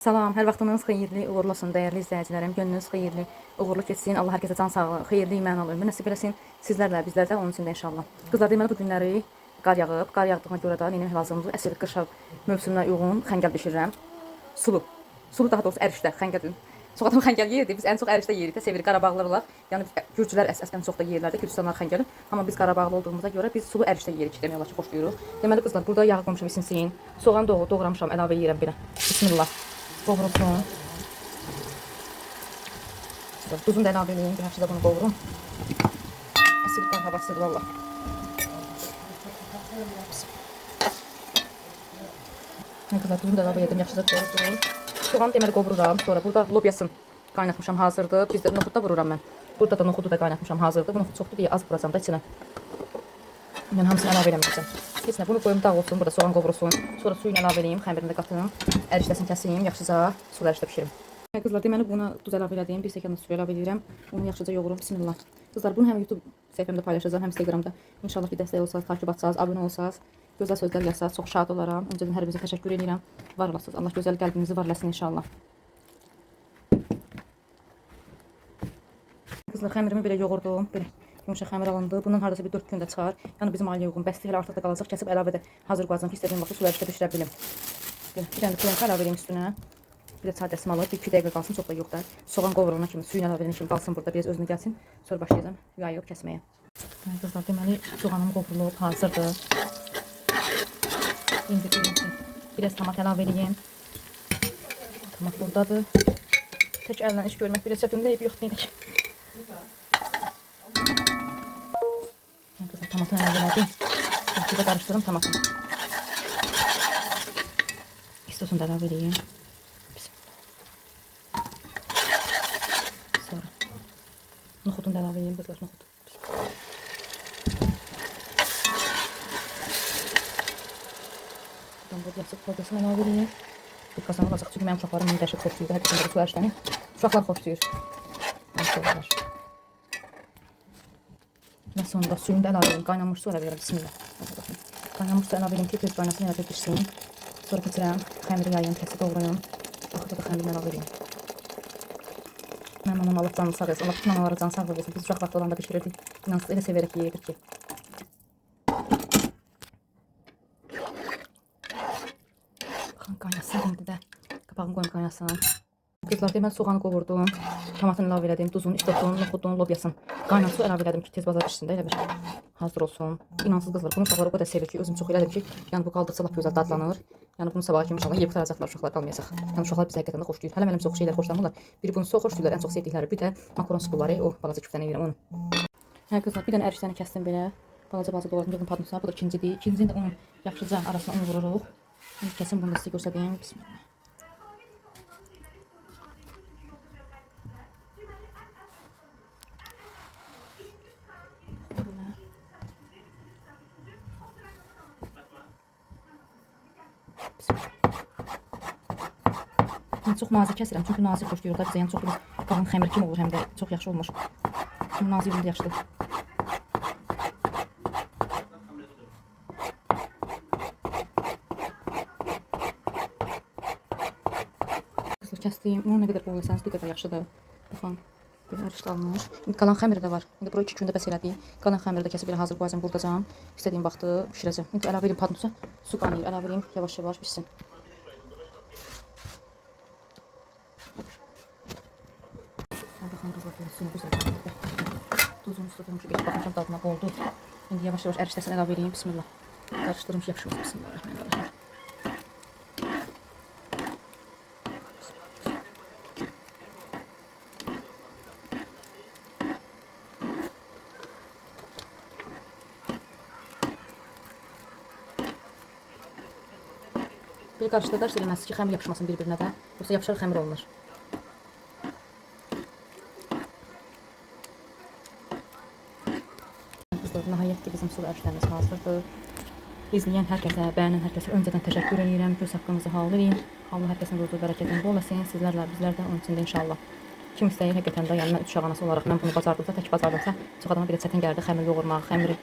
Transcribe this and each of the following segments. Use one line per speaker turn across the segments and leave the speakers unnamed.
Salam, hər vaxtınız xeyirli, uğurlu olsun dəyərli izləyicilərim. Gönlünüz xeyirli, uğurlu keçsin. Allah hər kəsə can sağlığı, xeyirli, mənalı ömür nəsib eləsin. Sizlərlə, bizlərdə onun üçün də inşallah. Qızlar, deməli bu günləri qar yağıb. Qar yağdığına görə də neyim lazımdır? Əsl qış mövsümünə uyğun xəngəl bişirirəm. Sulu. Sulu daha doğrusu ərişdə, xəngəl. Çox adam xəngəl yeyirdi. Biz ən çox ərişdə yeyirik də, sevirik Qarabağlılar. Yəni Gürcülər əslən çox da yeyirlər də, Gürcüstanlar xəngəli. Amma biz Qarabağlı olduğumuza görə biz sulu ərişdə yeyirik demək olar ki, xoşlayırıq. Deməli qızlar, burada yağ qoymuşam isinsin. Soğan doğramışam, əlavə edirəm belə. Bismillah. Qovrulsun. Duzunu da əlavə edeyim. Bir həftə də bunu qovurum. Əsl qar havasıdır valla. Qızlar, duzunu da əlavə edim. Yaxşıca qovururum. Soğanı deməli qovururam. Sonra burada lobyasını qaynatmışam hazırdır. Bizdə noxud da vururam mən. Burada da noxudu da qaynatmışam hazırdır. Bu noxud çoxdur deyə az vuracam da içinə. Yəni hamısını əlavə eləməyəcəm. Heç nə, bunu qoyum dağ olsun, burada soğan qovurulsun. Sonra suyunu əlavə edeyim, xəmirini də qatım. Ərişdəsini kəsiyim, yaxşıca sulu ərişdə bişirim. Qızlar, deməli buna duz əlavə edeyim, bir stəkan da su əlavə edirəm. Onu yaxşıca yoğurum, bismillah. Qızlar, bunu həm YouTube səhifəmdə paylaşacağam, həm Instagramda. İnşallah bir dəstək olsanız, takip atsanız, abunə olsanız, gözəl sözlər yazsanız, çox şad olaram. Öncədən hər birinizə təşəkkür edirəm. Var olasınız. Allah gözəl qəlbinizi var eləsin inşallah. Qızlar, xəmirimi belə yoğurdum, belə yumuşaq xəmir alındı. Bundan hardasa bir 4 gündə çıxar. Yəni bizim ailəyə uyğun bəsdir, hələ artıq da qalacaq. Kəsib əlavə də hazır qoyacağam ki, istədiyim vaxtda sularışda bişirə bilim. Bir dənə kremka əlavə edeyim üstünə. Bir də çay dəsmal alıb, 2 dəqiqə qalsın, çox da yox da. Soğan qovurulana kimi, suyunu əlavə edilən kimi qalsın burada, biraz özünə gəlsin. Sonra başlayacağım yayıb kəsməyə. Qızlar, deməli soğanım qovrulub, hazırdır. İndi biraz tomat əlavə edeyim. Tomat buradadır. Tək əllə iş görmək biraz çətindir, yox deyilik. Tomatını əlavə elədim. Burada qarışdırım tomatını. İstosunu da əlavə edeyim. Sonra noxudunu da əlavə edeyim. Qızlar, noxud. Buradan burada yaxşı kodasını əlavə edeyim. Bir qazan olacaq. Çünki mənim uşaqlarım bunu dəhşət xoşlayır. Hər kəsin su ərişdəni. Uşaqlar xoşlayır. Və sonra suyunu da əlavə edeyim. Qaynanmış su əlavə edirəm. Bismillah. Qaynanmış su əlavə edeyim ki, tez qaynasın, əlavə pişsin. Sonra keçirəm. Xəmiri yayım, kəsi doğrayım. Axırda da xəmirini əlavə edeyim. Mənim anam Allah canını sağ etsin. Allah bütün analara canı sağ etsin. Biz uşaq vaxtı olanda bişirirdik. İnansız elə severək yeyirdik ki. Baxın, qaynasın indi də. Qabağını qoyum qaynasın. Qızlar, deməli soğanı qovurdum. Tomatını əlavə elədim. Duzunu, istosunu, noxudunu, lobyasını. Qaynan su əlavə elədim ki, tez bazar pişsin də elə bir hazır olsun. İnansız qızlar, bunu uşaqlar o qədər sevir ki, özüm çox elədim ki, yəni bu qaldıqca lap gözəl dadlanır. Yəni bunu sabah kimi inşallah yeyib qurtaracaqlar, uşaqlar qalmayacaq. Yəni uşaqlar bizə həqiqətən də xoşlayır. Hələ mənim çox şeylər xoşlanmırlar. Biri bunu çox xoşlayırlar, ən çox sevdikləri. Bir də makaron supuları, o balaca küftəni yeyirəm onu. Hə qızlar, bir dənə ərişdəni kəsdim belə. Balaca doğradım, yığdım padnosa. Bu da ikincidir. İkincinin də onun yaxşıca arasına un vururuq. İndi kəsim bunu da sizə göstəreyim. Bismillah. Çox nazik kəsirəm, çünki nazik xoşlayırlar bizə. Yəni çox qalın xəmir kimi olur, həm də çox yaxşı olmuş. Şimdi nazik oldu yaxşıdır. Qızlar, kəsdim. Onu nə qədər qoyursanız, bir qədər yaxşıdır. Baxın, belə ərişdə alınır. İndi qalan xəmiri də var. İndi bura 2 gündə bəs elədik. Qalan xəmiri də kəsib belə hazır qoyacağım, qurdacağam. İstədiyim vaxtı bişirəcəm. İndi əlavə edeyim padnosa, su qaynayır. Əlavə edeyim, yavaş-yavaş pişsin. Baxın qızlar, suyunu güzel qaynayır. Tuzunu ısladım ki, baxmışam dadına oldu. İndi yavaş-yavaş ərişdəsini əlavə edeyim. Bismillah. Qarışdırım ki, yaxşı olsun. Bismillahirrahmanirrahim. Bir qarışdırırlar eləməz ki, xəmir yapışmasın bir-birinə də. Yoxsa yapışar xəmir olunur. Qızlar, nəhayət ki, bizim sulu ərişlərimiz hazırdır. İzləyən hər kəsə, bəyənən hər kəsə öncədən təşəkkür edirəm. Göz haqqınızı halal edin. Allah hər kəsin ruzu bərəkətini bol etsin. Sizlərlə, bizlər də onun üçün də inşallah. Kim istəyir həqiqətən də, yəni mən 3 uşaq anası olaraq mən bunu bacardımsa, tək bacardımsa, çox adama belə çətin gəldi. Xəmir yoğurmaq, xəmiri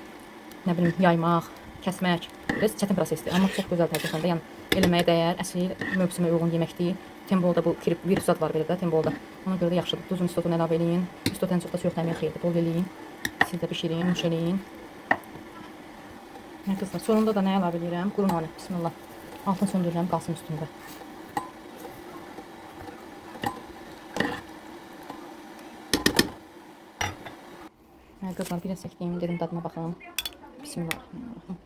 nə bilim yaymaq, kəsmək. Biraz çətin prosesdir, amma çox gözəl həqiqətən də. Yəni eləməyə dəyər, əsl mövsümə uyğun yeməkdir. Tembolda bu bir zat var belə də Tembolda. Ona görə də yaxşıdır. Duzun istotunu əlavə eləyin. İstot ən çox da çox təmiyə xeyirdir. Bol eləyin. Siz də bişirin, nuş eləyin. Kızlar, sonunda da nə əlavə edirəm? Quru nane. Bismillah. Altını söndürürəm, qalsın üstündə. Kızlar, biraz çəkdiyim, dedim dadına baxın. Bismillahirrahmanirrahim.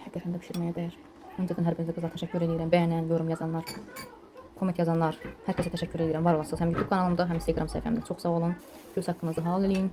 Həqiqətən də pişirməyə dəyər. Öncədən hər birinizə qızlar təşəkkür edirəm. Bəyənən, yorum yazanlar, komment yazanlar, hər kəsə təşəkkür edirəm. Var olasınız. Həm YouTube kanalımda, həm Instagram səhifəmdə. Çox sağ olun. Göz haqqınızı halal eləyin.